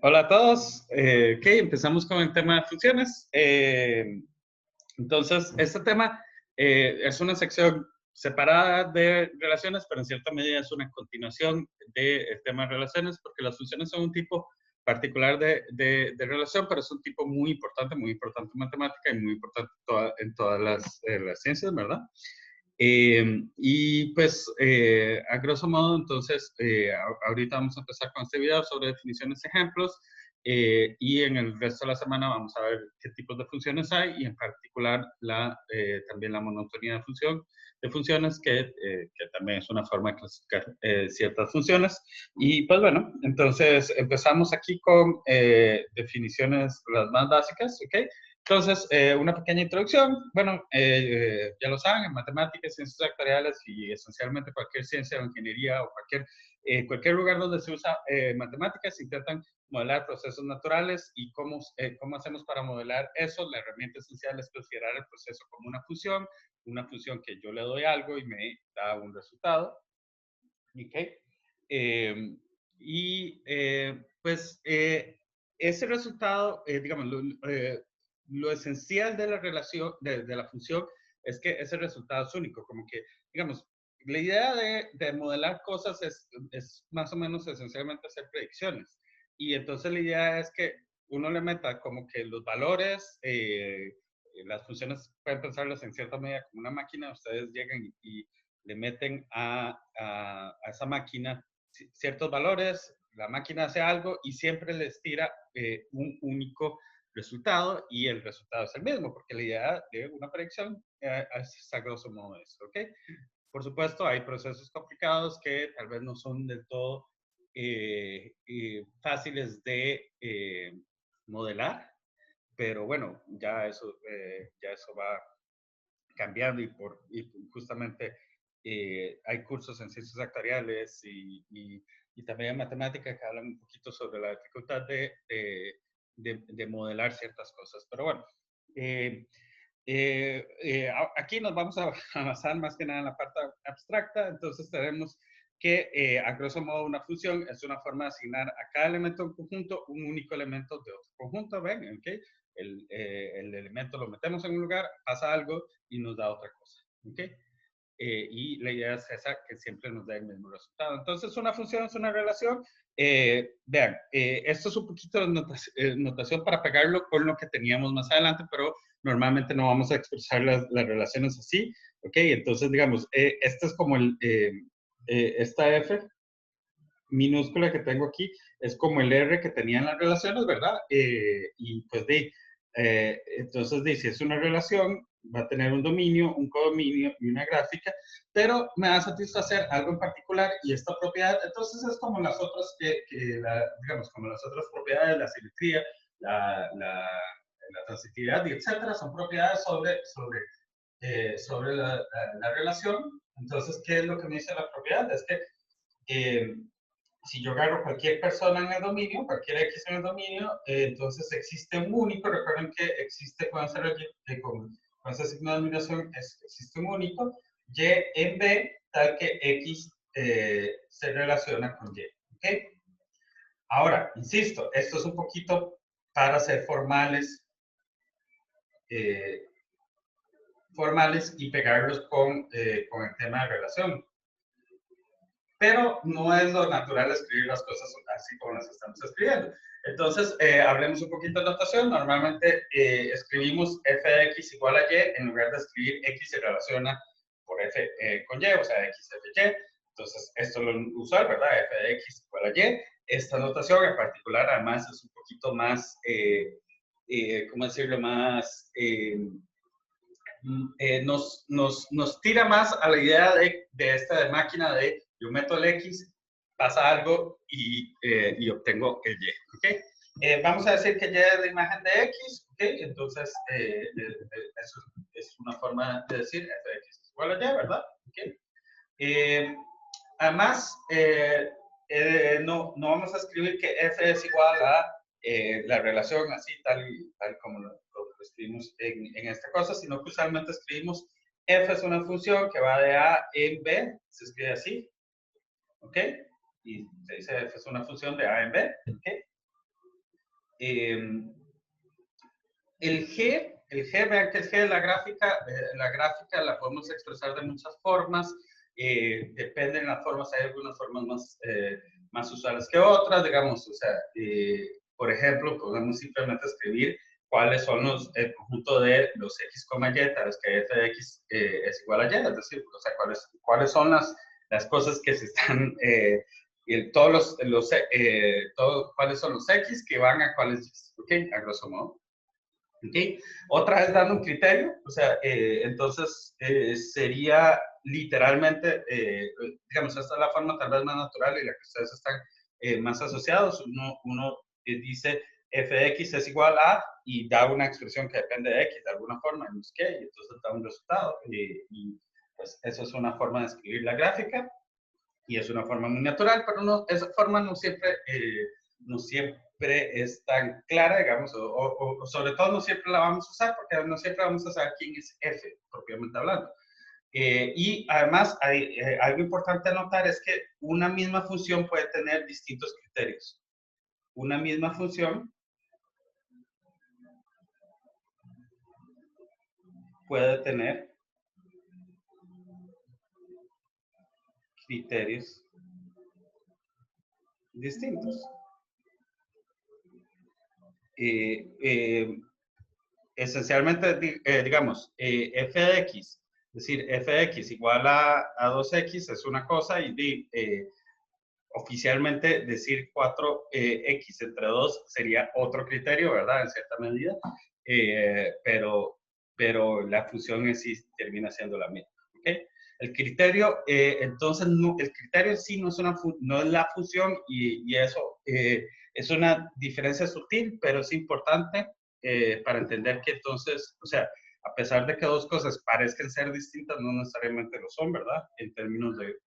Hola a todos. Ok, empezamos con el tema de funciones. Entonces, este tema es una sección separada de relaciones, pero en cierta medida es una continuación del tema de relaciones, porque las funciones son un tipo particular de relación, pero es un tipo muy importante en matemática y muy importante en todas las ciencias, ¿verdad? Y pues, a grosso modo, entonces, ahorita vamos a empezar con este video sobre definiciones y ejemplos, y en el resto de la semana vamos a ver qué tipos de funciones hay, y en particular también la monotonía de funciones, que también es una forma de clasificar ciertas funciones. Y pues bueno, entonces empezamos aquí con definiciones las más básicas, ¿ok? Entonces, una pequeña introducción. Bueno, ya lo saben, en matemáticas, ciencias actuariales y esencialmente cualquier ciencia o ingeniería o cualquier lugar donde se usa matemáticas, se intentan modelar procesos naturales. ¿Y cómo hacemos para modelar eso? La herramienta esencial es considerar el proceso como una función que yo le doy algo y me da un resultado. ¿Ok? Eh, pues ese resultado, digamos, lo esencial de la relación, de la función, es que ese resultado es único. Como que, digamos, la idea de modelar cosas es más o menos esencialmente hacer predicciones. Y entonces la idea es que uno le meta como que los valores, las funciones pueden pensarlas en cierta medida como una máquina. Ustedes llegan y le meten a esa máquina ciertos valores, la máquina hace algo y siempre les tira un único resultado, y el resultado es el mismo, porque la idea de una predicción es a grosso modo esto, ¿ok? Por supuesto, hay procesos complicados que tal vez no son del todo fáciles de modelar, pero bueno, ya eso va cambiando, y justamente hay cursos en ciencias actuariales y también en matemática que hablan un poquito sobre la dificultad de modelar ciertas cosas. Pero bueno, eh, aquí nos vamos a basar más que nada en la parte abstracta. Entonces tenemos que, a grosso modo, una función es una forma de asignar a cada elemento de un conjunto un único elemento de otro conjunto. ¿Ven? ¿Okay? El elemento lo metemos en un lugar, pasa algo y nos da otra cosa. ¿Ok? Y la idea es esa, que siempre nos da el mismo resultado. Entonces, una función es una relación. Vean, esto es un poquito de notación para pegarlo con lo que teníamos más adelante, pero normalmente no vamos a expresar las relaciones así. ¿Ok? Entonces, digamos, este es como esta F minúscula que tengo aquí, es como el R que tenía en las relaciones, ¿verdad? Y pues entonces si es una relación, va a tener un dominio, un codominio y una gráfica, pero me va a satisfacer algo en particular y esta propiedad. Entonces es como las otras, digamos, como las otras propiedades, la simetría, la transitividad y etcétera, son propiedades sobre la relación. Entonces, ¿qué es lo que me dice la propiedad? Es que eh, si yo agarro cualquier persona en el dominio, cualquier X en el dominio, entonces existe un único. Recuerden que existe con ese signo de admiración, existe un único, Y en B, tal que X se relaciona con Y. ¿Ok? Ahora, insisto, esto es un poquito para ser eh, formales y pegarlos con el tema de relación. Pero no es lo natural escribir las cosas así como las estamos escribiendo. Entonces, hablemos un poquito de notación. Normalmente escribimos f de x igual a y, en lugar de escribir x se relaciona por f con y, o sea, x f y. Entonces, esto es lo usual, ¿verdad? F de x igual a y. Esta notación en particular, además, es un poquito más, ¿cómo decirlo? Más... nos tira más a la idea de esta de máquina de yo meto el X, pasa algo y obtengo el Y. ¿Okay? Vamos a decir que Y es la imagen de X. ¿Okay? Entonces, eso es una forma de decir f de X es igual a Y, ¿verdad? ¿Okay? Además, no vamos a escribir que f es igual a la relación así, tal como lo escribimos en esta cosa, sino que usualmente escribimos f es una función que va de a en b, se escribe así, ¿ok? Y se dice f es una función de a en b, ¿ok? vean que el G de la gráfica la podemos expresar de muchas formas, depende de las formas, hay algunas formas más usuales que otras, digamos, o sea, por ejemplo, podemos simplemente escribir cuáles son el conjunto de los x, y, tales que f de x es igual a y, es decir, o sea, cuáles son las cosas que se están, cuáles son los x que van a cuáles y, ¿ok? A grosso modo. ¿Okay? Otra vez dando un criterio, o sea, entonces sería literalmente, digamos, esta es la forma tal vez más natural y la que ustedes están más asociados. Uno dice f de x es igual a y da una expresión que depende de x de alguna forma, no sé qué, y entonces da un resultado. Y pues eso es una forma de escribir la gráfica y es una forma muy natural, pero esa forma no siempre es tan clara, digamos, o sobre todo no siempre la vamos a usar porque no siempre vamos a saber quién es f, propiamente hablando. Y además, algo importante a notar es que una misma función puede tener distintos criterios. Una misma función puede tener criterios distintos. Esencialmente, digamos, f de x, es decir, f de x igual a 2x es una cosa y oficialmente decir 4x entre 2 sería otro criterio, ¿verdad? En cierta medida, pero la función en sí termina siendo la misma, ¿ok? El criterio, entonces, el criterio en sí no es la función y eso es una diferencia sutil, pero es importante para entender que entonces, o sea, a pesar de que dos cosas parezcan ser distintas, no necesariamente lo son, ¿verdad? En términos de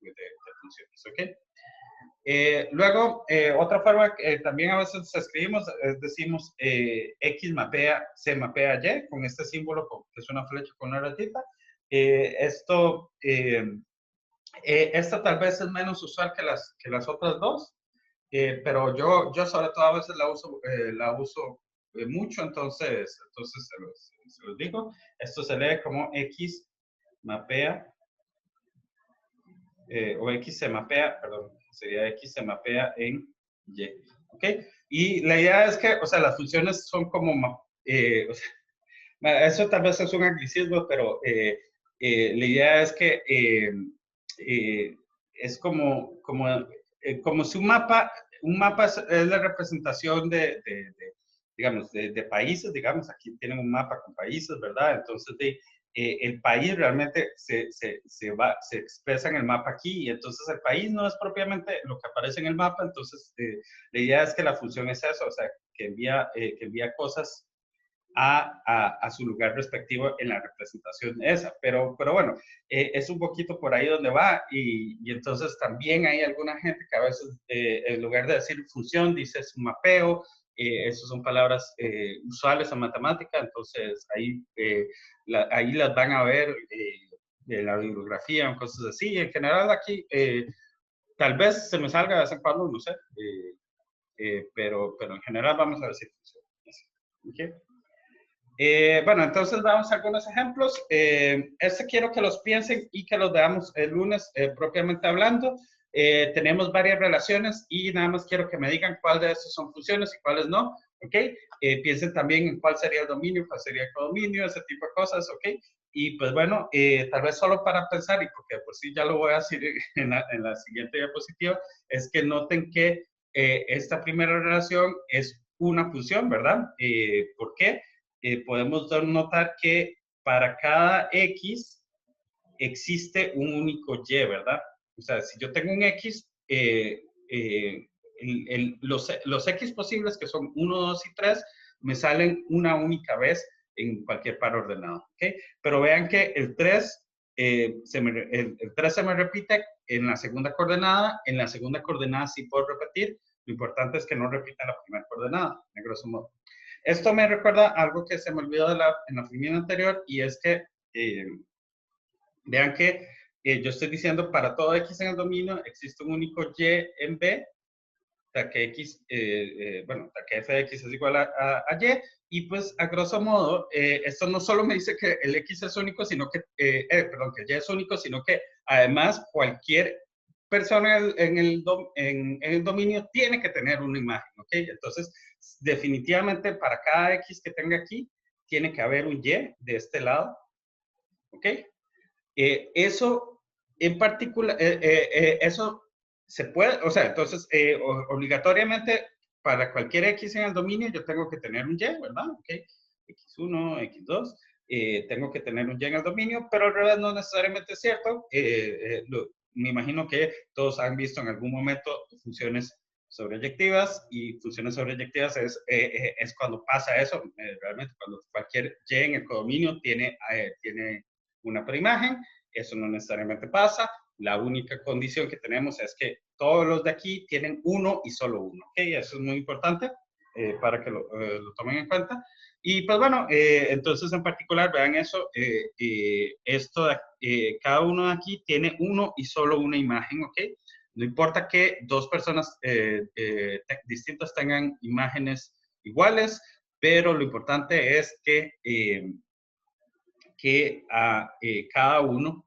funciones, ¿ok? Luego, otra forma que también a veces escribimos, decimos se mapea Y con este símbolo que es una flecha con una ratita. Esta tal vez es menos usual que las otras dos, pero yo sobre todo a veces la uso mucho, entonces se los digo. Esto se lee como X mapea, o X se mapea, perdón, sería X se mapea en Y, ¿ok? Y la idea es que, o sea, las funciones son como, o sea, eso tal vez es un anglicismo, pero la idea es que es como si un mapa es la representación digamos, de países, digamos, aquí tienen un mapa con países, ¿verdad? Entonces, el país realmente se expresa en el mapa aquí y entonces el país no es propiamente lo que aparece en el mapa, entonces la idea es que la función es eso, o sea, que envía cosas a su lugar respectivo en la representación de esa. Pero bueno, es un poquito por ahí donde va y entonces también hay alguna gente que a veces en lugar de decir función dice es un mapeo, esas son palabras usuales en matemática, entonces ahí las van a ver de la bibliografía o cosas así. En general aquí tal vez se me salga de vez en cuando, no sé, pero en general vamos a decir función. ¿Okay? Bueno, entonces damos algunos ejemplos. Quiero que los piensen y que los veamos el lunes propiamente hablando. Tenemos varias relaciones y nada más quiero que me digan cuál de estos son funciones y cuáles no. ¿Ok? Piensen también en cuál sería el dominio, cuál sería el codominio, ese tipo de cosas. ¿Ok? Y pues bueno, tal vez solo para pensar, y porque pues sí ya lo voy a decir en la siguiente diapositiva, es que noten que esta primera relación es una función, ¿verdad? ¿Por qué? Podemos notar que para cada X existe un único Y, ¿verdad? O sea, si yo tengo un X, los X posibles, que son 1, 2 y 3, me salen una única vez en cualquier par ordenado, ¿ok? Pero vean que el 3 el 3 se me repite en la segunda coordenada sí puedo repetir, lo importante es que no repita la primera coordenada, en grosso modo. Esto me recuerda algo que se me olvidó en la primera anterior y es que vean que yo estoy diciendo para todo X en el dominio existe un único Y en B, tal que X, bueno, tal que f de X es igual a Y, y pues a grosso modo, esto no solo me dice que el X es único, sino que, perdón, que el Y es único, sino que además cualquier persona en el dominio tiene que tener una imagen, ¿ok? Entonces, definitivamente para cada X que tenga aquí, tiene que haber un Y de este lado, ¿ok? Eso en particular, eso se puede, o sea, entonces, obligatoriamente para cualquier X en el dominio yo tengo que tener un Y, ¿verdad? ¿Ok? X1, X2, tengo que tener un Y en el dominio, pero al revés no necesariamente es cierto. Me imagino que todos han visto en algún momento funciones sobreyectivas, y funciones sobreyectivas es cuando pasa eso, realmente cuando cualquier Y en el codominio tiene una preimagen. Eso no necesariamente pasa. La única condición que tenemos es que todos los de aquí tienen uno y solo uno. ¿Okay? Eso es muy importante para que lo tomen en cuenta. Y pues bueno, entonces en particular, vean eso, cada uno de aquí tiene uno y solo una imagen, ¿ok? No importa que dos personas distintas tengan imágenes iguales, pero lo importante es que cada uno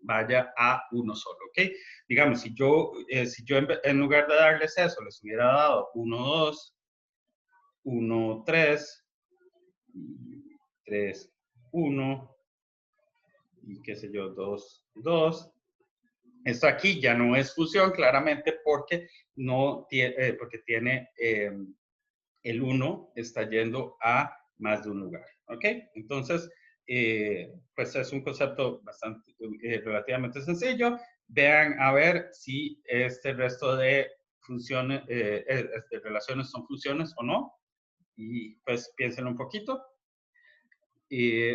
vaya a uno solo, ¿ok? Digamos, si yo en lugar de darles eso, les hubiera dado 1, 2, 1, 3, 3, 1, y qué sé yo, 2, 2. Esto aquí ya no es fusión, claramente, porque no tiene, porque tiene el 1 está yendo a más de un lugar, ¿ok? Entonces, pues es un concepto bastante, relativamente sencillo. Vean a ver si este resto de funciones, de relaciones son funciones o no, y pues piensen un poquito.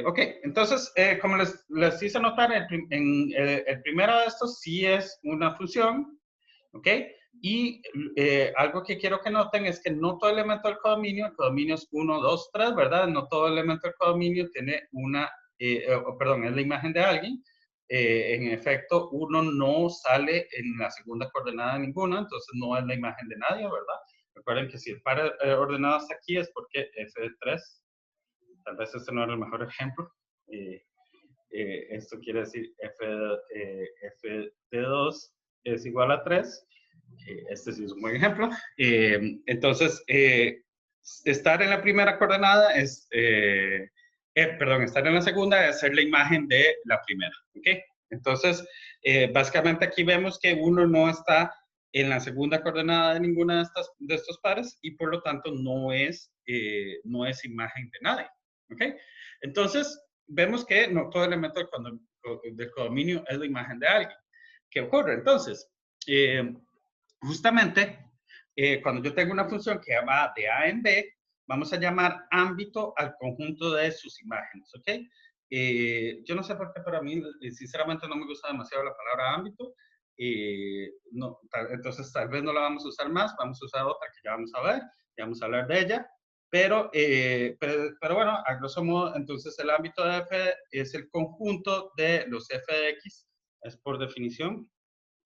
Ok, entonces, como les hice notar, el primero de estos sí es una función, ¿ok? Y algo que quiero que noten es que no todo elemento del codominio, el codominio es 1, 2, 3, ¿verdad? No todo elemento del codominio tiene perdón, es la imagen de alguien. En efecto, uno no sale en la segunda coordenada de ninguna, entonces no es la imagen de nadie, ¿verdad? Recuerden que si el par ordenado hasta aquí es porque f de 3, tal vez este no era el mejor ejemplo. Esto quiere decir f de 2 es igual a 3. Este sí es un buen ejemplo. Entonces, estar en la primera coordenada es, perdón, estar en la segunda es ser la imagen de la primera. ¿Ok? Entonces, básicamente aquí vemos que uno no está en la segunda coordenada de ninguna de estos pares, y por lo tanto no es imagen de nadie. ¿Ok? Entonces, vemos que no todo elemento del codominio es la imagen de alguien. ¿Qué ocurre? Entonces, justamente, cuando yo tengo una función que va de A en B, vamos a llamar ámbito al conjunto de sus imágenes, ¿ok? Yo no sé por qué, pero a mí, sinceramente, no me gusta demasiado la palabra ámbito. Entonces, tal vez no la vamos a usar más, vamos a usar otra que ya vamos a ver, ya vamos a hablar de ella. Pero bueno, a grosso modo, entonces el ámbito de f es el conjunto de los f de x, es por definición,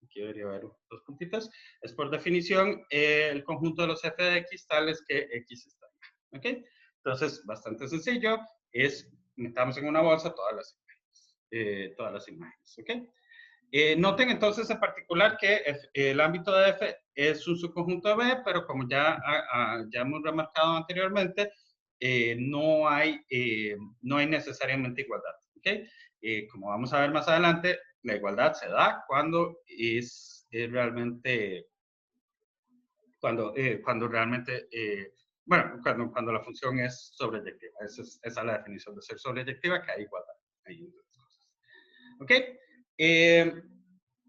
aquí debería haber dos puntitos, es por definición el conjunto de los f de x tales que x está bien, ¿ok? Entonces, bastante sencillo, metamos en una bolsa todas las imágenes, ¿ok? Noten entonces en particular que el ámbito de F es un subconjunto de B, pero como ya hemos remarcado anteriormente, no hay necesariamente igualdad. ¿Okay? Como vamos a ver más adelante, la igualdad se da cuando es realmente, cuando realmente, bueno, cuando la función es sobreyectiva. Esa es la definición de ser sobreyectiva, que hay igualdad. Hay cosas. ¿Ok?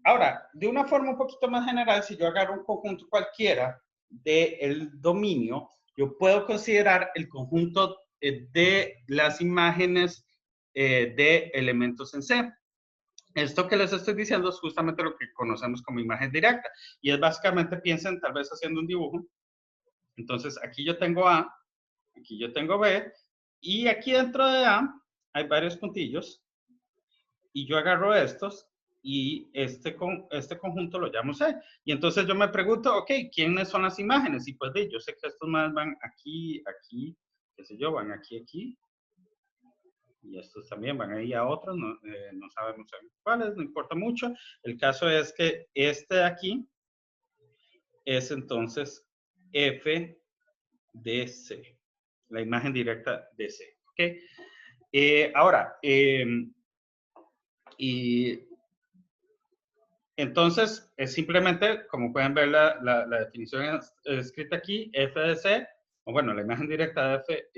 Ahora, de una forma un poquito más general, si yo agarro un conjunto cualquiera del dominio, yo puedo considerar el conjunto de las imágenes de elementos en C. Esto que les estoy diciendo es justamente lo que conocemos como imagen directa. Y es básicamente, piensen tal vez haciendo un dibujo. Entonces, aquí yo tengo A, aquí yo tengo B, y aquí dentro de A hay varios puntillos. Y yo agarro estos y este conjunto lo llamo C. Y entonces yo me pregunto, ok, ¿quiénes son las imágenes? Y pues yo sé que estos más van aquí, aquí, qué sé yo, van aquí, aquí. Y estos también van ahí a otros, no, no sabemos cuáles, no importa mucho. El caso es que este de aquí es entonces F de C, la imagen directa de C. ¿Ok? Ahora, y entonces, es simplemente, como pueden ver la definición escrita aquí, F de C, o bueno, la imagen directa de F,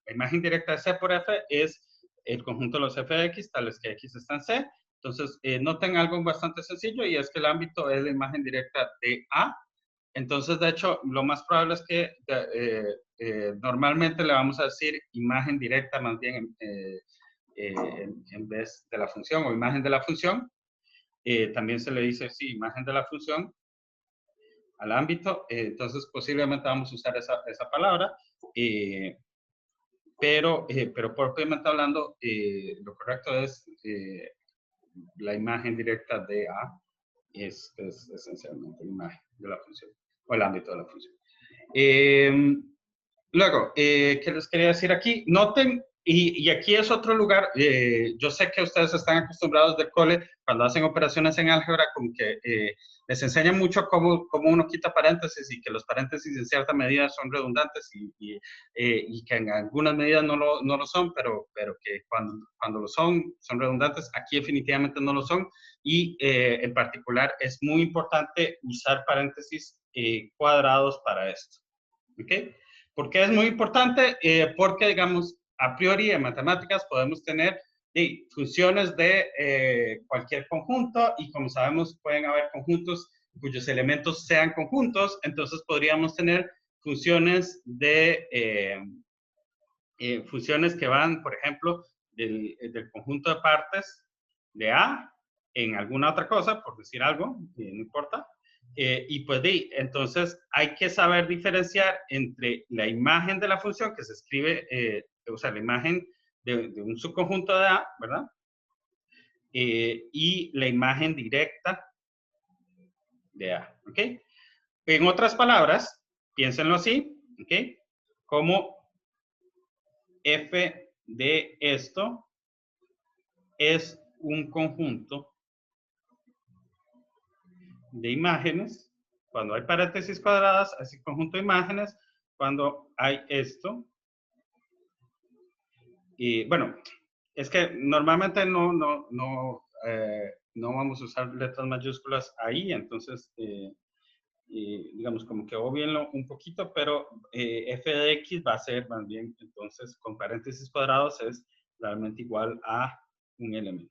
la imagen directa de C por F es el conjunto de los f de X, tales que X está en C. Entonces, noten algo bastante sencillo y es que el ámbito es la imagen directa de A. Entonces, de hecho, lo más probable es que normalmente le vamos a decir imagen directa más bien en vez de la función o imagen de la función. También se le dice, sí, imagen de la función al ámbito, entonces posiblemente vamos a usar esa palabra, pero propiamente hablando, lo correcto es la imagen directa de A, es esencialmente la imagen de la función, o el ámbito de la función. Luego, ¿qué les quería decir aquí? Noten, y aquí es otro lugar, yo sé que ustedes están acostumbrados del cole, cuando hacen operaciones en álgebra, como que les enseñan mucho cómo uno quita paréntesis y que los paréntesis en cierta medida son redundantes y que en algunas medidas no lo son, pero que cuando lo son redundantes. Aquí definitivamente no lo son y en particular es muy importante usar paréntesis cuadrados para esto. ¿Ok? ¿Por qué es muy importante? Porque, digamos, a priori en matemáticas podemos tener funciones de cualquier conjunto y como sabemos pueden haber conjuntos cuyos elementos sean conjuntos, entonces podríamos tener funciones funciones que van, por ejemplo, del conjunto de partes de A en alguna otra cosa, por decir algo, no importa. Y pues entonces hay que saber diferenciar entre la imagen de la función que se escribe, o sea, la imagen de un subconjunto de A, ¿verdad? Y la imagen directa de A, ¿ok? En otras palabras, piénsenlo así, ¿ok? Como F de esto es un conjunto de imágenes. Cuando hay paréntesis cuadradas, es un conjunto de imágenes. Cuando hay esto, y bueno, es que normalmente no vamos a usar letras mayúsculas ahí, entonces, digamos, como que obvienlo un poquito, pero f de x va a ser más bien, entonces, con paréntesis cuadrados es realmente igual a un elemento.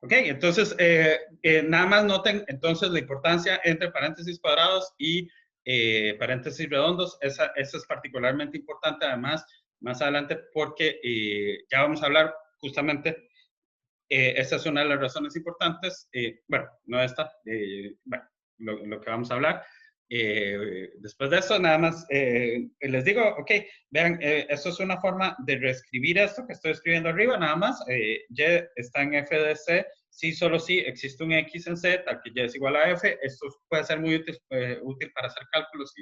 Ok, entonces, nada más noten entonces la importancia entre paréntesis cuadrados y paréntesis redondos. Esa es particularmente importante, además, más adelante, porque ya vamos a hablar justamente, esta es una de las razones importantes, bueno, no esta, bueno, lo que vamos a hablar. Después de eso, nada más les digo, ok, vean, esto es una forma de reescribir esto que estoy escribiendo arriba, nada más. Y está en f de c, si solo si existe un x en c, tal que y es igual a f. Esto puede ser muy útil para hacer cálculos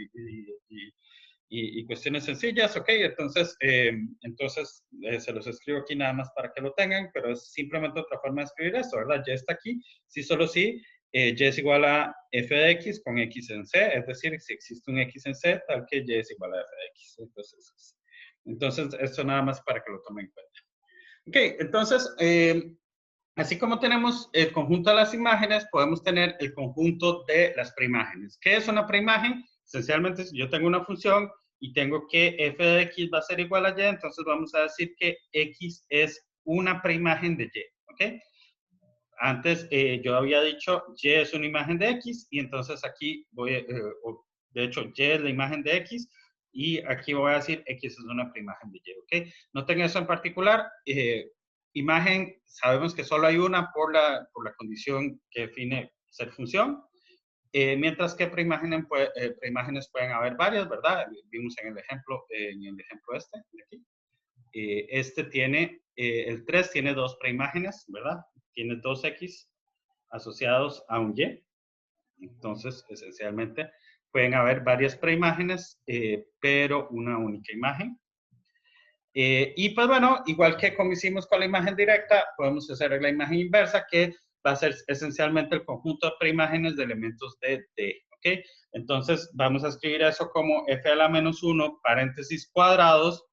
y cuestiones sencillas, ok, entonces se los escribo aquí nada más para que lo tengan, pero es simplemente otra forma de escribir esto, ¿verdad? Y está aquí, si solo si y es igual a f de x con x en c, es decir, si existe un x en c, tal que y es igual a f de x. Entonces esto nada más para que lo tomen en cuenta. Ok, entonces, así como tenemos el conjunto de las imágenes, podemos tener el conjunto de las preimágenes. ¿Qué es una preimagen? Esencialmente, si yo tengo una función y tengo que f de x va a ser igual a y, entonces vamos a decir que x es una preimagen de y, ¿ok? Antes yo había dicho y es una imagen de x y entonces aquí de hecho y es la imagen de x y aquí voy a decir x es una preimagen de y, ¿ok? Noten eso en particular. Imagen, sabemos que solo hay una por la condición que define ser función, mientras que preimágenes pueden haber varias, ¿verdad? Vimos en el ejemplo este de aquí. este tiene, el 3 tiene dos preimágenes, ¿verdad? Tiene dos X asociados a un Y. Entonces, esencialmente, pueden haber varias preimágenes, pero una única imagen. Y pues bueno, igual que como hicimos con la imagen directa, podemos hacer la imagen inversa, que va a ser esencialmente el conjunto de preimágenes de elementos de D. ¿Ok? Entonces, vamos a escribir eso como f a la menos 1, paréntesis cuadrados,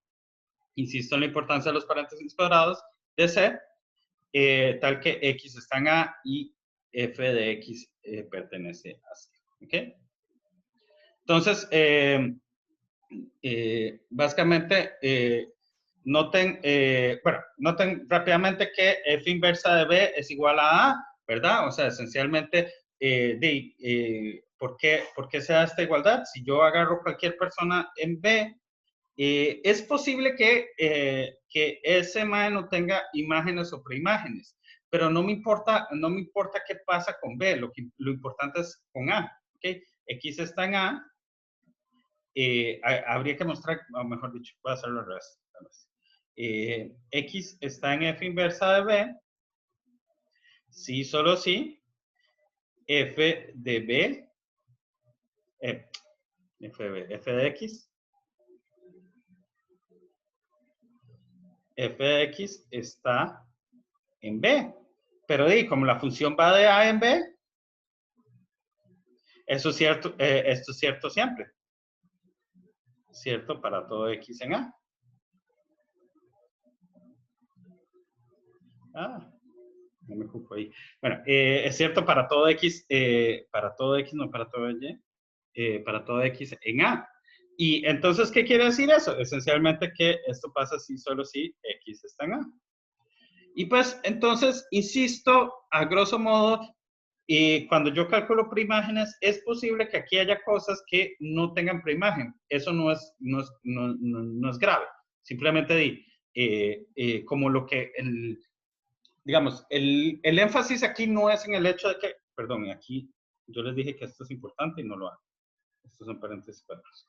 insisto en la importancia de los paréntesis cuadrados, de C, tal que X está en A y f de X pertenece a C. ¿Ok? Entonces, básicamente, noten rápidamente que f inversa de b es igual a A, ¿verdad? O sea, esencialmente, ¿por qué se da esta igualdad? Si yo agarro cualquier persona en B, es posible que ese mae no tenga imágenes o preimágenes, pero no me importa qué pasa con B, lo importante es con A, ¿ok? X está en A, habría que mostrar, o mejor dicho, voy a hacerlo al revés. X está en f inversa de B, sí, solo sí, f de B, f de X, f de X está en B. Pero como la función va de A en B, eso es cierto, esto es cierto siempre. Cierto para todo X en A. Ah, no me ocupo ahí. Bueno, es cierto para todo X, no para todo Y, para todo X en A. Y entonces, ¿qué quiere decir eso? Esencialmente que esto pasa si solo si X está en A. Y pues, entonces, insisto, a grosso modo, cuando yo calculo preimágenes, es posible que aquí haya cosas que no tengan preimagen. Eso no es grave. Simplemente como lo que, digamos, el énfasis aquí no es en el hecho de que, perdón, aquí yo les dije que esto es importante y no lo hago. Estos son paréntesis cuadrados.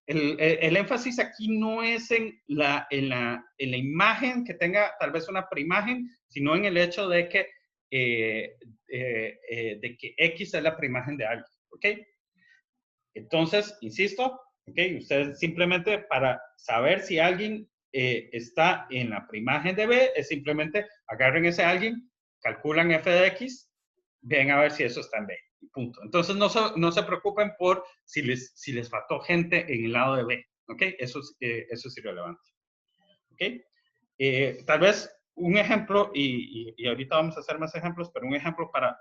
El énfasis aquí no es en la imagen que tenga tal vez una preimagen, sino en el hecho de que X es la preimagen de algo, ¿ok? Entonces, insisto, ¿ok? Ustedes simplemente para saber si alguien está en la preimagen de B, es simplemente agarren ese alguien, calculan f de X, ven a ver si eso está en B. Punto. Entonces, no se preocupen por si les faltó gente en el lado de B. ¿Ok? Eso es irrelevante. ¿Ok? Tal vez un ejemplo, y ahorita vamos a hacer más ejemplos, pero un ejemplo para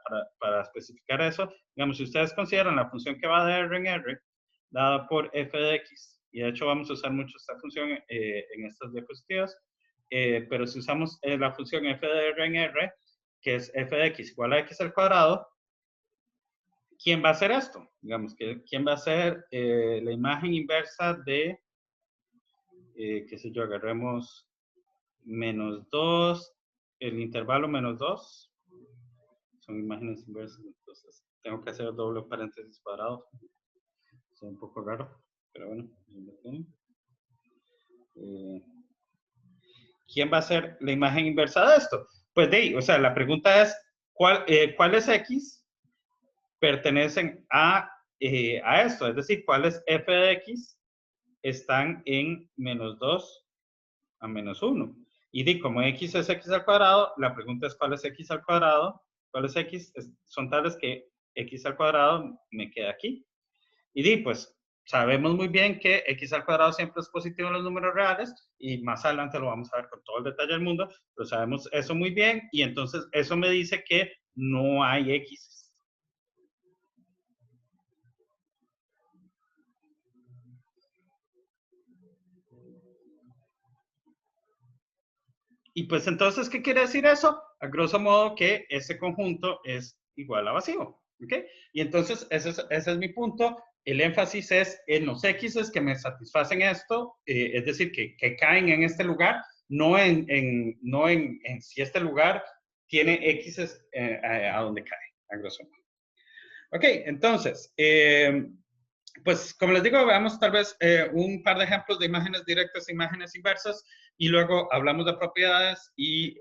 especificar eso, digamos, si ustedes consideran la función que va de R en R, dada por f de X, y de hecho vamos a usar mucho esta función en estas diapositivas, pero si usamos la función f de R en R, que es f de X igual a X al cuadrado, ¿quién va a hacer esto? Digamos, ¿quién va a hacer la imagen inversa de, qué sé yo, agarremos menos 2, el intervalo menos 2, son imágenes inversas, entonces tengo que hacer doble paréntesis cuadrado. Es un poco raro, pero bueno. ¿Quién va a hacer la imagen inversa de esto? Pues o sea, la pregunta es, ¿cuáles X pertenecen a esto? Es decir, ¿cuáles f de X están en menos 2 a menos 1? Y como X es X al cuadrado, la pregunta es ¿cuál es X al cuadrado? ¿Cuáles X son tales que X al cuadrado me queda aquí? Y pues sabemos muy bien que X al cuadrado siempre es positivo en los números reales y más adelante lo vamos a ver con todo el detalle del mundo, pero sabemos eso muy bien y entonces eso me dice que no hay X. Y pues entonces, ¿qué quiere decir eso? A grosso modo que ese conjunto es igual a vacío. ¿Ok? Y entonces ese es mi punto. El énfasis es en los X que me satisfacen esto, es decir, que caen en este lugar, no en si este lugar tiene X a donde cae, a grosso modo. Ok, entonces, pues, como les digo, veamos tal vez un par de ejemplos de imágenes directas e imágenes inversas y luego hablamos de propiedades y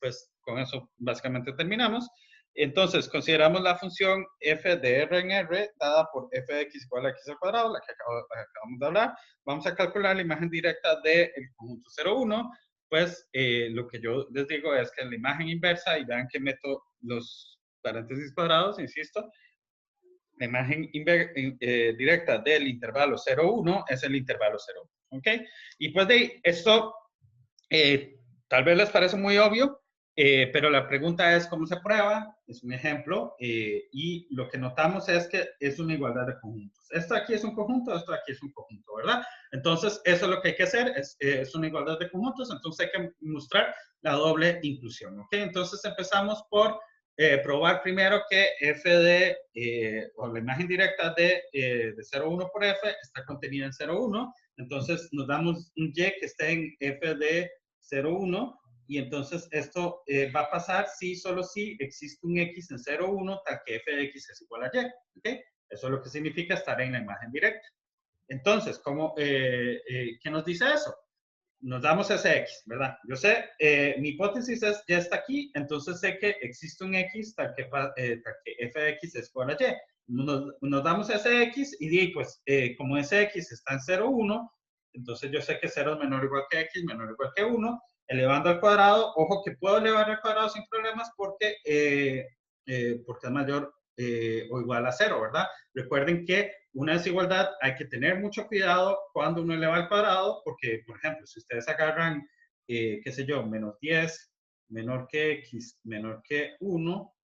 pues con eso básicamente terminamos. Entonces, consideramos la función f de r en r dada por f de x igual a x al cuadrado, la que acabamos de hablar. Vamos a calcular la imagen directa del conjunto 0, 1. Pues lo que yo les digo es que la imagen inversa, y vean que meto los paréntesis cuadrados, insisto, la imagen directa del intervalo 0, 1 es el intervalo 0, ¿ok? Y pues de ahí, esto tal vez les parece muy obvio, pero la pregunta es cómo se prueba, es un ejemplo, y lo que notamos es que es una igualdad de conjuntos. Esto aquí es un conjunto, esto aquí es un conjunto, ¿verdad? Entonces, eso es lo que hay que hacer, es una igualdad de conjuntos, entonces hay que mostrar la doble inclusión, ¿ok? Entonces empezamos por probar primero que f de, o la imagen directa de 0, 1 por f está contenida en 0, 1. Entonces nos damos un y que esté en f de 0, 1. Y entonces esto va a pasar si solo si existe un x en 0, 1, tal que f de x es igual a y. ¿Okay? Eso es lo que significa estar en la imagen directa. Entonces, ¿qué nos dice eso? Nos damos ese x, ¿verdad? Yo sé, mi hipótesis es, ya está aquí, entonces sé que existe un x tal que f de x es igual a y. Nos damos ese x y pues, como ese x está en 0, 1, entonces yo sé que 0 es menor o igual que x, menor o igual que 1, elevando al cuadrado, ojo que puedo elevar al cuadrado sin problemas porque es mayor o igual a 0, ¿verdad? Recuerden que una desigualdad hay que tener mucho cuidado cuando uno eleva al cuadrado, porque, por ejemplo, si ustedes agarran, qué sé yo, menos 10, menor que x, menor que 1,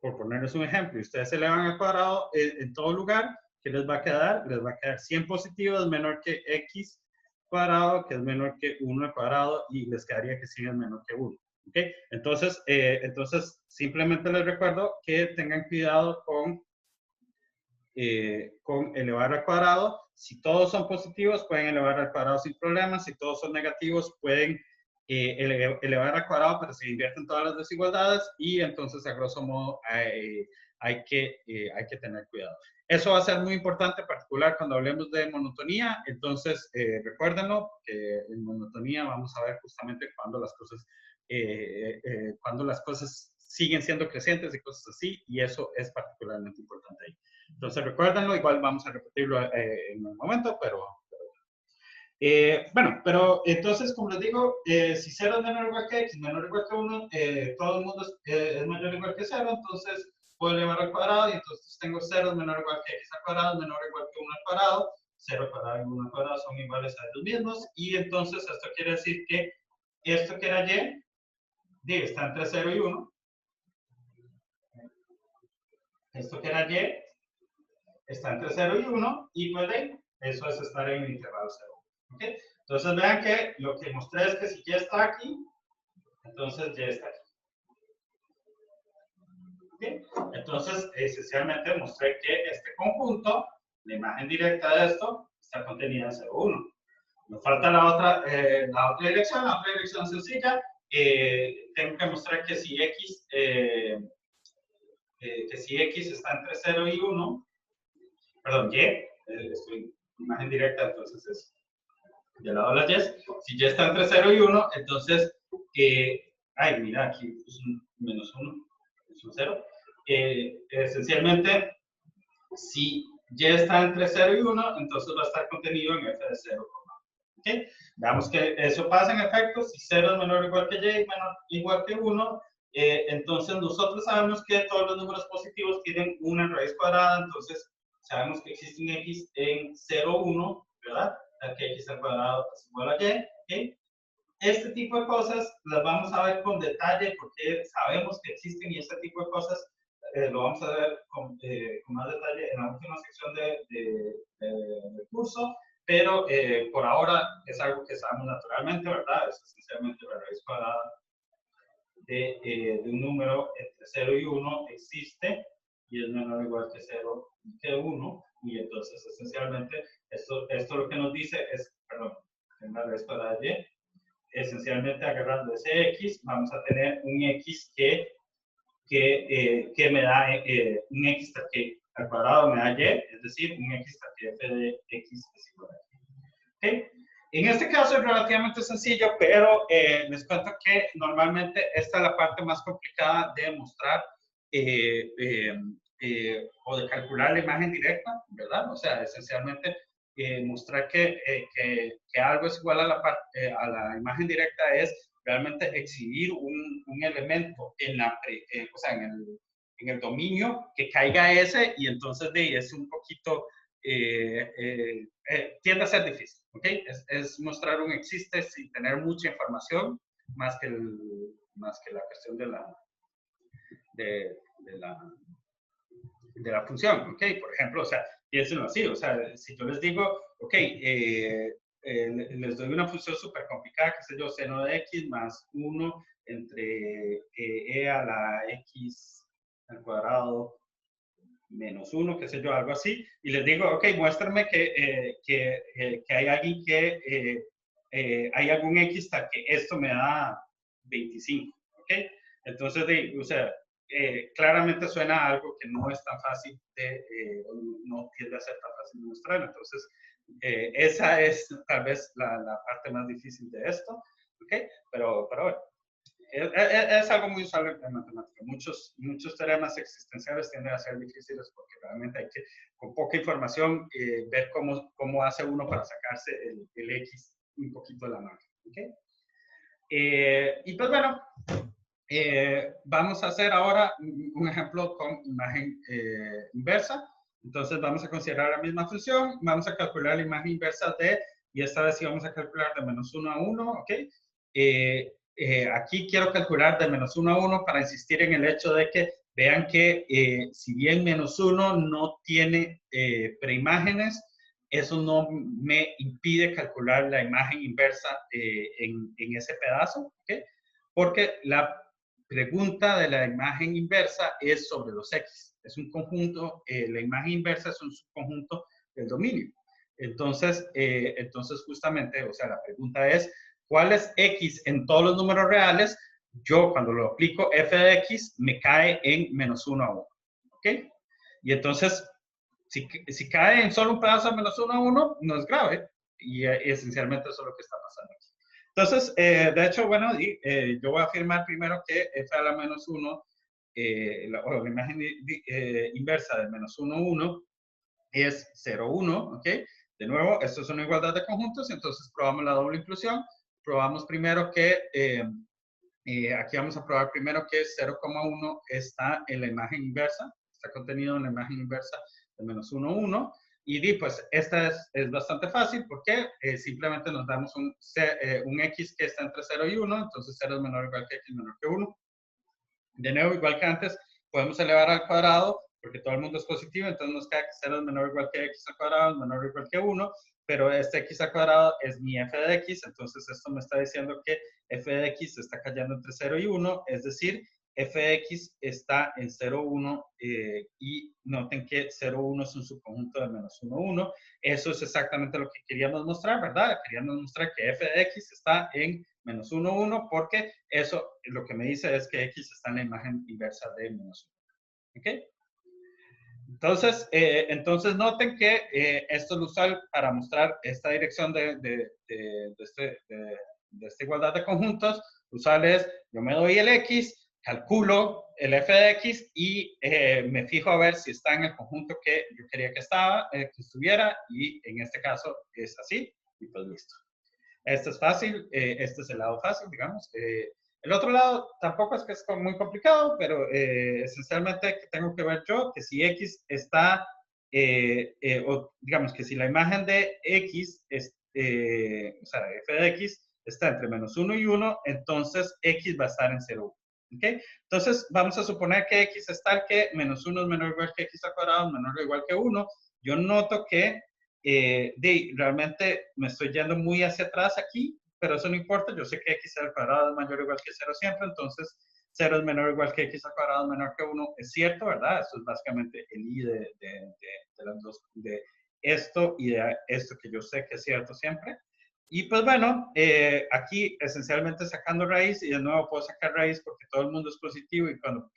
por ponerles un ejemplo, y ustedes elevan al cuadrado en todo lugar, ¿qué les va a quedar? Les va a quedar 100 positivo es menor que x cuadrado, que es menor que 1 al cuadrado, y les quedaría que sí es menor que 1. ¿Okay? Entonces, simplemente les recuerdo que tengan cuidado con elevar al cuadrado. Si todos son positivos, pueden elevar al cuadrado sin problemas. Si todos son negativos, pueden elevar al cuadrado, pero se invierten todas las desigualdades y entonces, a grosso modo, hay que tener cuidado. Eso va a ser muy importante, en particular cuando hablemos de monotonía. Entonces, recuérdenlo, que en monotonía vamos a ver justamente cuando las cosas siguen siendo crecientes y cosas así, y eso es particularmente importante ahí. Entonces, recuérdenlo, igual vamos a repetirlo en un momento, bueno, pero entonces, como les digo, si 0 es menor o igual que x, menor o igual que 1, todo el mundo es mayor o igual que 0, entonces puedo elevar al cuadrado y entonces tengo 0 es menor o igual que x al cuadrado, menor o igual que 1 al cuadrado, 0 al cuadrado y 1 al cuadrado son iguales a ellos mismos, y entonces esto quiere decir que esto que era y, está entre 0 y 1, esto que era y, está entre 0 y 1, y pues eso es estar en el intervalo 0. ¿Okay? Entonces vean que lo que mostré es que si y está aquí, entonces y está aquí. ¿Okay? Entonces, esencialmente mostré que este conjunto, la imagen directa de esto, está contenida en 0, 1. Nos falta la otra dirección sencilla. Tengo que mostrar que si x, está entre 0 y 1, perdón, estoy imagen directa, entonces es del lado de las y. Si y está entre 0 y 1, entonces, mira, aquí es un menos 1, es un 0. Esencialmente, si y está entre 0 y 1, entonces va a estar contenido en f de 0. ¿Okay? Veamos que eso pasa en efecto. Si 0 es menor o igual que y, menor igual que 1, entonces nosotros sabemos que todos los números positivos tienen una raíz cuadrada, entonces sabemos que existe un x en 0, 1, ¿verdad? Que x al cuadrado es igual a y. ¿Okay? Este tipo de cosas las vamos a ver con detalle porque sabemos que existen, y este tipo de cosas lo vamos a ver con más detalle en la última sección del curso, pero por ahora es algo que sabemos naturalmente, ¿verdad? Es esencialmente la raíz cuadrada de un número entre 0 y 1 existe y es menor o igual que 0 y que 1, y entonces esencialmente esto lo que nos dice es, perdón, en la raíz cuadrada de y, esencialmente agarrando ese x, vamos a tener un x que me da un x que al cuadrado me da y, es decir, un x hasta que f de x es igual a y. ¿Okay? En este caso es relativamente sencillo, pero les cuento que normalmente esta es la parte más complicada de mostrar o de calcular la imagen directa, ¿verdad? O sea, esencialmente mostrar que algo es igual a la imagen directa es realmente exhibir un elemento o sea, en el dominio que caiga ese y entonces es un poquito tiende a ser difícil, ¿ok? Es mostrar un existe sin tener mucha información, más que, más que la cuestión de, de la, de la función, ¿ok? Por ejemplo, o sea, piénsenlo así, o sea, si yo les digo, ok, les doy una función súper complicada, que sé yo, seno de x más 1 entre a la x al cuadrado menos 1, qué sé yo, algo así, y les digo, ok, muéstrame que hay alguien hay algún X hasta que esto me da 25, ¿ok? Entonces, o sea, claramente suena a algo que no es tan fácil no tiende a ser tan fácil de mostrar, entonces, esa es tal vez la parte más difícil de esto, ¿ok? Pero bueno. Es algo muy usable en matemática. Muchos teoremas existenciales tienden a ser difíciles porque realmente hay que, con poca información, ver cómo hace uno para sacarse el X un poquito de la mano. ¿Okay? Y pues bueno, vamos a hacer ahora un ejemplo con imagen inversa. Entonces vamos a considerar la misma función, vamos a calcular la imagen inversa de, y esta vez sí vamos a calcular de menos 1 a 1, ¿ok? Aquí quiero calcular de menos 1 a 1 para insistir en el hecho de que vean que si bien menos 1 no tiene preimágenes, eso no me impide calcular la imagen inversa en ese pedazo, ¿ok? Porque la pregunta de la imagen inversa es sobre los X. Es un conjunto, la imagen inversa es un subconjunto del dominio. Entonces justamente, o sea, la pregunta es, ¿cuál es X en todos los números reales? Yo cuando lo aplico f de X me cae en menos 1 a 1. ¿Ok? Y entonces, si cae en solo un pedazo de menos 1 a 1, no es grave. Y esencialmente eso es lo que está pasando aquí. Entonces, de hecho, bueno, yo voy a afirmar primero que f a la menos 1, la imagen inversa del menos 1, 1, es 0, 1, ¿ok? De nuevo, esto es una igualdad de conjuntos, entonces probamos la doble inclusión. Probamos primero que, aquí vamos a probar primero que 0,1 está en la imagen inversa, está contenido en la imagen inversa de menos 1, 1. Y pues esta es bastante fácil porque simplemente nos damos un X que está entre 0 y 1, entonces 0 es menor o igual que X menor que 1. De nuevo, igual que antes, podemos elevar al cuadrado porque todo el mundo es positivo, entonces nos queda que 0 es menor o igual que X al cuadrado, es menor o igual que 1, pero este X al cuadrado es mi f de X, entonces esto me está diciendo que f de X está cayendo entre 0 y 1, es decir, f de X está en 0, 1 y noten que 0, 1 es un subconjunto de menos 1, 1. Eso es exactamente lo que queríamos mostrar, ¿verdad? Queríamos mostrar que f de X está en menos 1, 1 porque eso lo que me dice es que X está en la imagen inversa de menos 1. ¿Ok? Entonces noten que esto es lo usual para mostrar esta dirección de esta igualdad de conjuntos. Usual es, yo me doy el X, calculo el f de X y me fijo a ver si está en el conjunto que yo quería que estuviera, y en este caso es así, y pues listo. Este es fácil, este es el lado fácil, digamos. El otro lado tampoco es que es muy complicado, pero esencialmente tengo que ver yo que si X está, o digamos que si la imagen de X, o sea, f de X está entre menos 1 y 1, entonces X va a estar en 0, 1. ¿Okay? Entonces vamos a suponer que X es tal que menos 1 es menor o igual que X al cuadrado, menor o igual que 1. Yo noto que realmente me estoy yendo muy hacia atrás aquí, pero eso no importa, yo sé que X al cuadrado es mayor o igual que 0 siempre, entonces 0 es menor o igual que X al cuadrado es menor que 1, es cierto, ¿verdad? Esto es básicamente el I las dos, de esto y de esto que yo sé que es cierto siempre. Y pues bueno, aquí esencialmente sacando raíz, y de nuevo puedo sacar raíz porque todo el mundo es positivo, y cuando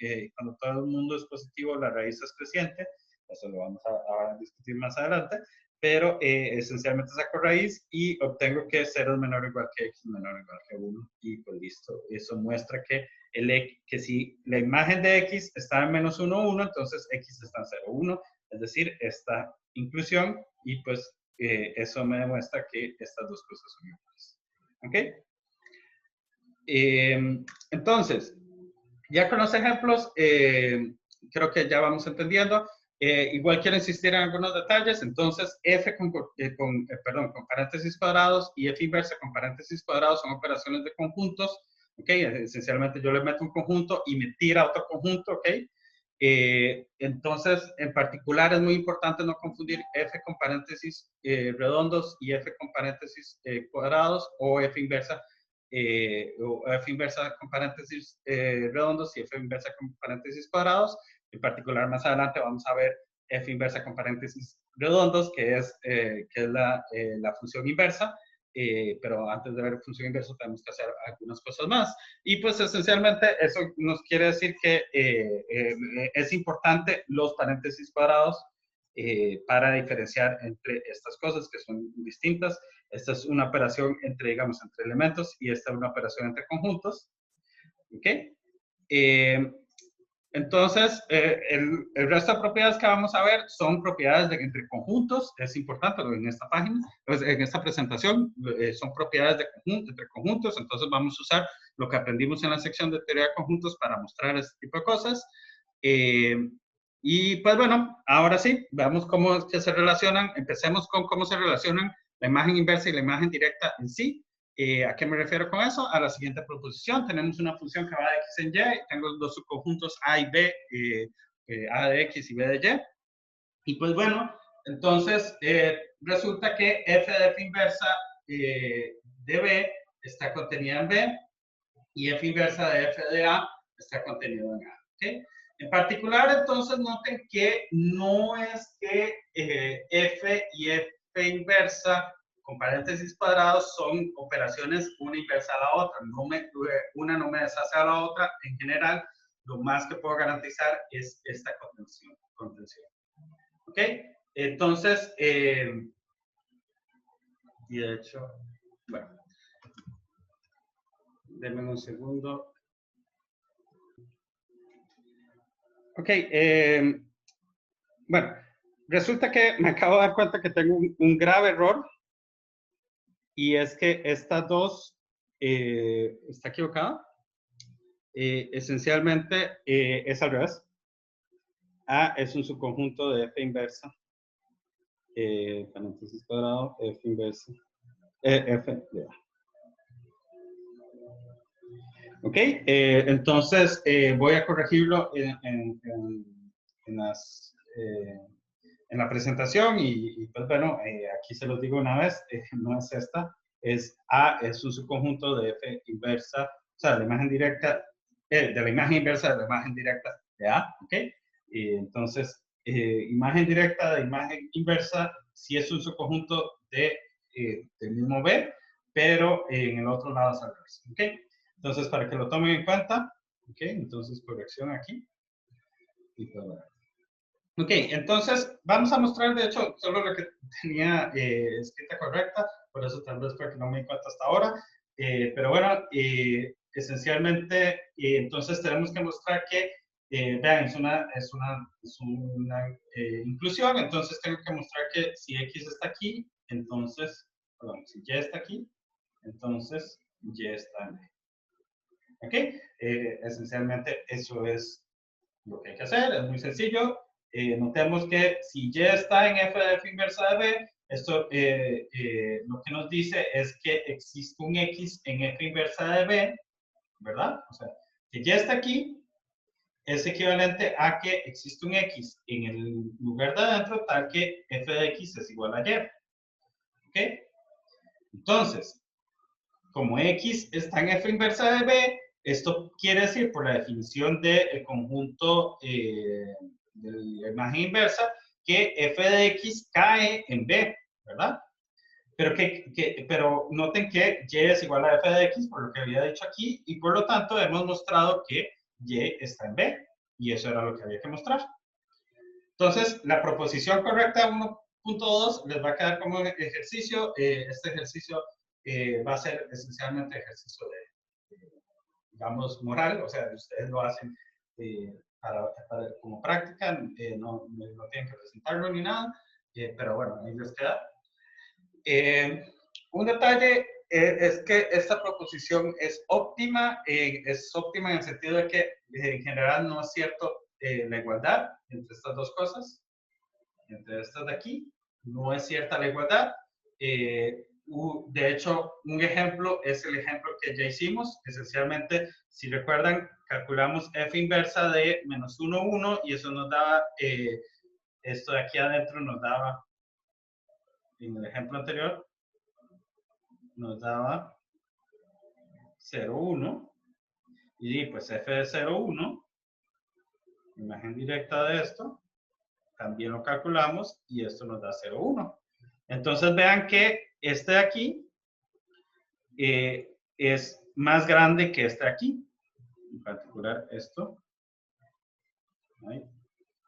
todo el mundo es positivo, la raíz es creciente. eso lo vamos a discutir más adelante, pero esencialmente saco raíz y obtengo que 0 es menor o igual que x menor o igual que 1 y pues listo. Eso muestra que, que si la imagen de x está en menos 1, 1, entonces x está en 0, 1, es decir, esta inclusión y pues eso me demuestra que estas dos cosas son iguales. ¿Ok? Entonces, ya con los ejemplos, creo que ya vamos entendiendo. Igual quiero insistir en algunos detalles. Entonces, f con paréntesis cuadrados y f inversa con paréntesis cuadrados son operaciones de conjuntos. ¿Ok? Esencialmente yo le meto un conjunto y me tira otro conjunto. ¿Ok? Entonces, en particular es muy importante no confundir f con paréntesis redondos y f con paréntesis cuadrados o f inversa con paréntesis redondos y f inversa con paréntesis cuadrados. En particular, más adelante vamos a ver f inversa con paréntesis redondos, que es la función inversa. Pero antes de ver función inversa tenemos que hacer algunas cosas más. Y pues esencialmente eso nos quiere decir que es importante los paréntesis cuadrados para diferenciar entre estas cosas que son distintas. Esta es una operación entre, digamos, entre elementos y esta es una operación entre conjuntos. ¿Ok? Entonces, el resto de propiedades que vamos a ver son propiedades entre conjuntos. Es importante en esta página, pues, en esta presentación, son propiedades entre conjuntos. Entonces, vamos a usar lo que aprendimos en la sección de teoría de conjuntos para mostrar este tipo de cosas. Y pues bueno, ahora sí, veamos cómo es que se relacionan. Empecemos con cómo se relacionan la imagen inversa y la imagen directa en sí. ¿A qué me refiero con eso? A la siguiente proposición. Tenemos una función que va de x en y. Tengo dos subconjuntos a y b, a de x y b de y. Y pues bueno, entonces resulta que f de f inversa de b está contenida en b y f inversa de f de a está contenido en a. ¿Okay? En particular, entonces, noten que no es que f y f inversa con paréntesis cuadrados son operaciones una inversa a la otra. Una no me deshace a la otra. En general, lo más que puedo garantizar es esta contención. ¿Ok? Entonces, de hecho, bueno, denme un segundo. Ok, bueno, resulta que me acabo de dar cuenta que tengo un grave error y es que estas dos está equivocada. Esencialmente es al revés. A es un subconjunto de f inversa, paréntesis cuadrado, f inversa, f de A. Ok, entonces voy a corregirlo en la presentación y pues bueno, aquí se los digo una vez, no es esta, es A, es un subconjunto de f inversa, o sea, la imagen directa, de la imagen inversa de la imagen directa de A, ¿ok? Entonces, imagen directa de imagen inversa sí es un subconjunto del mismo B, pero en el otro lado es al revés, ¿ok? Entonces, para que lo tomen en cuenta, ¿ok? Entonces, corrección aquí. Y pues bueno. Ok, entonces vamos a mostrar, de hecho, solo lo que tenía escrita correcta, por eso tal vez fue que no me di cuenta hasta ahora. Pero bueno, esencialmente, entonces tenemos que mostrar que, vean, es una inclusión, entonces tengo que mostrar que si X está aquí, entonces, perdón, si Y está aquí, entonces Y está en B. ¿Ok? Esencialmente eso es lo que hay que hacer, es muy sencillo. Notemos que si Y está en f de f inversa de b, esto lo que nos dice es que existe un x en f inversa de b, ¿verdad? O sea, que Y está aquí es equivalente a que existe un x en el lugar de adentro tal que f de x es igual a y. ¿Ok? Entonces, como x está en f inversa de b, esto quiere decir, por la definición del conjunto de la imagen inversa, que f de x cae en b, ¿verdad? Pero noten que y es igual a f de x, por lo que había dicho aquí, y por lo tanto hemos mostrado que y está en b, y eso era lo que había que mostrar. Entonces, la proposición correcta 1.2 les va a quedar como ejercicio. Este ejercicio va a ser esencialmente ejercicio digamos, moral, o sea, ustedes lo hacen como práctica, no tienen que presentarlo ni nada, pero bueno, ahí les queda. Un detalle es que esta proposición es óptima en el sentido de que en general no es cierto la igualdad entre estas dos cosas, entre estas de aquí, no es cierta la igualdad. De hecho, un ejemplo es el ejemplo que ya hicimos. Esencialmente, si recuerdan, calculamos f inversa de menos 1, 1, y eso nos daba, esto de aquí adentro nos daba, en el ejemplo anterior, nos daba 0, 1, y pues f de 0, 1, imagen directa de esto, también lo calculamos, y esto nos da 0, 1. Entonces vean que este de aquí es más grande que este de aquí, en particular esto. ¿Right?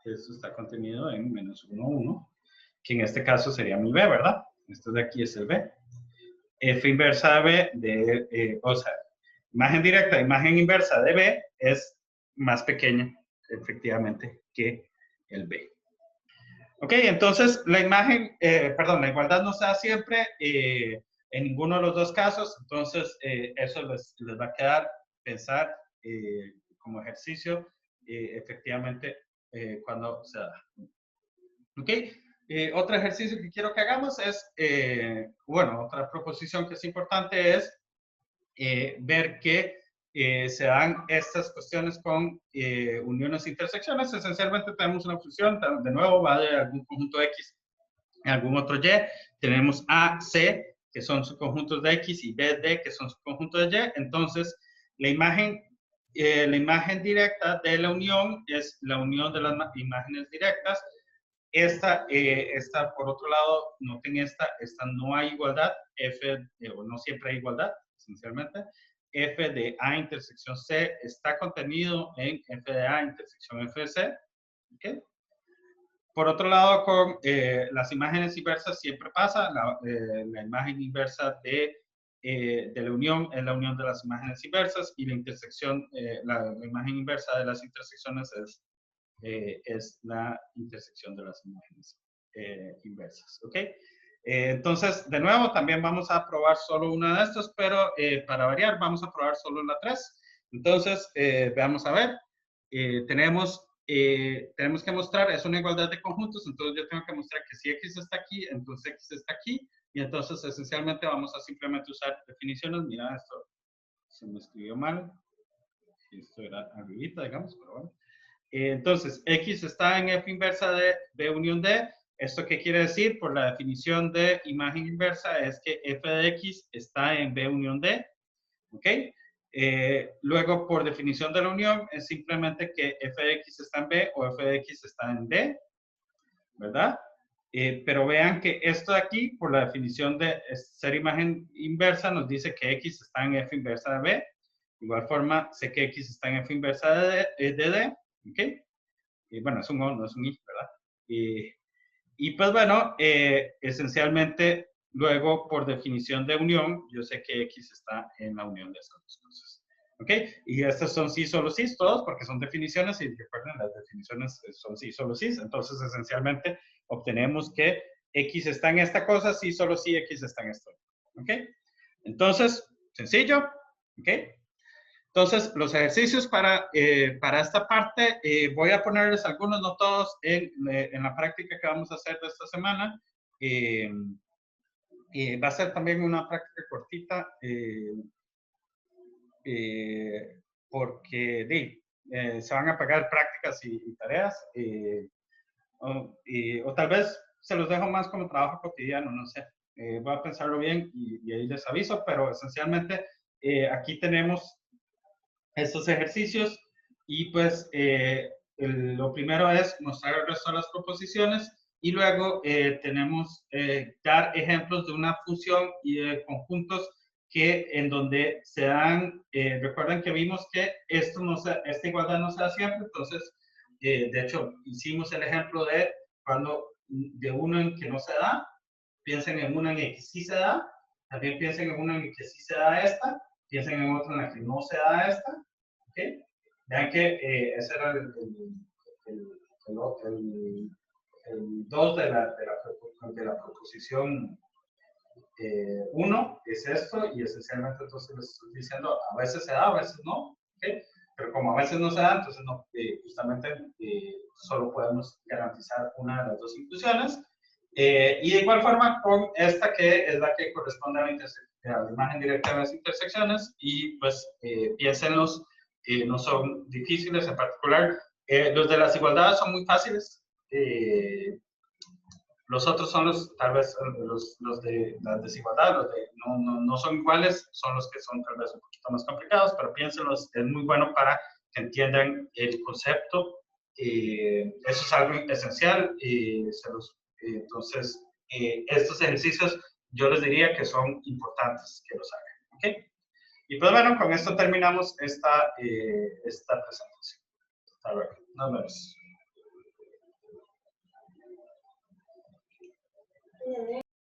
Esto está contenido en menos 1, 1, que en este caso sería mi b, ¿verdad? Esto de aquí es el b. F inversa de b, o sea, imagen directa, imagen inversa de b es más pequeña, efectivamente, que el b. Ok, entonces la imagen, la igualdad no se da siempre en ninguno de los dos casos, entonces eso les va a quedar pensar como ejercicio efectivamente cuando se da. Ok, otro ejercicio que quiero que hagamos es, bueno, otra proposición que es importante es ver que se dan estas cuestiones con uniones e intersecciones. Esencialmente tenemos una función, de nuevo va de algún conjunto X a algún otro Y. Tenemos A, C, que son subconjuntos de X, y B, D, que son subconjuntos de Y. Entonces, la imagen directa de la unión es la unión de las imágenes directas. Esta, por otro lado, noten esta no hay igualdad, o no siempre hay igualdad, esencialmente. F de A intersección C está contenido en F de A intersección F de C. ¿Okay? Por otro lado, con las imágenes inversas siempre pasa. La imagen inversa de la unión es la unión de las imágenes inversas, y la intersección, la imagen inversa de las intersecciones es la intersección de las imágenes inversas. ¿Ok? Entonces, de nuevo, también vamos a probar solo una de estas, pero para variar, vamos a probar solo la 3. Entonces, veamos a ver. Tenemos que mostrar, es una igualdad de conjuntos, entonces yo tengo que mostrar que si X está aquí, entonces X está aquí, y entonces esencialmente vamos a simplemente usar definiciones. Mira, esto se me escribió mal, esto era arribita, digamos, pero bueno. Entonces, X está en F inversa de B unión D. ¿Esto qué quiere decir? Por la definición de imagen inversa es que F de X está en B unión D. ¿Ok? Luego, por definición de la unión, es simplemente que F de X está en B o F de X está en D, ¿verdad? Pero vean que esto de aquí, por la definición de ser imagen inversa, nos dice que X está en F inversa de B. De igual forma, sé que X está en F inversa de D. ¿Ok? Bueno, es un O, no es un I, ¿verdad? Y pues bueno, esencialmente, luego, por definición de unión, yo sé que X está en la unión de estas dos cosas. ¿Ok? Y estas son sí, solo sí, todos, porque son definiciones, y recuerden, las definiciones son sí, solo sí. Entonces, esencialmente, obtenemos que X está en esta cosa, sí, solo sí, X está en esto. ¿Ok? Entonces, sencillo. ¿Ok? Entonces, los ejercicios para esta parte, voy a ponerles algunos, no todos, en la práctica que vamos a hacer de esta semana. Va a ser también una práctica cortita, porque se van a pagar prácticas y tareas, o tal vez se los dejo más como trabajo cotidiano, no sé. Voy a pensarlo bien y ahí les aviso, pero esencialmente aquí tenemos estos ejercicios, y pues lo primero es mostrar el resto de las proposiciones, y luego tenemos dar ejemplos de una función y de conjuntos que en donde se dan, recuerden que vimos que esta igualdad no se da siempre, entonces de hecho, hicimos el ejemplo de cuando de uno en que no se da, piensen en uno en el que sí se da, también piensen en uno en el que sí se da esta, piensen en otro en la que no se da esta, ¿ok? Vean que ese era el 2 de la proposición 1 es esto, y esencialmente entonces les estoy diciendo, a veces se da, a veces no, ¿okay? Pero como a veces no se da, entonces no, justamente solo podemos garantizar una de las dos inclusiones. Y de igual forma con esta que es la que corresponde a la imagen directa de las intersecciones, y pues piénsenlos, no son difíciles, en particular los de las igualdades son muy fáciles. Los otros son tal vez los de la desigualdad, los de no son iguales, son los que son tal vez un poquito más complicados, pero piénsenlos, es muy bueno para que entiendan el concepto. Eso es algo esencial. Entonces, estos ejercicios yo les diría que son importantes que los hagan. ¿Okay? Y pues bueno, con esto terminamos esta presentación. Hasta luego. Nos vemos.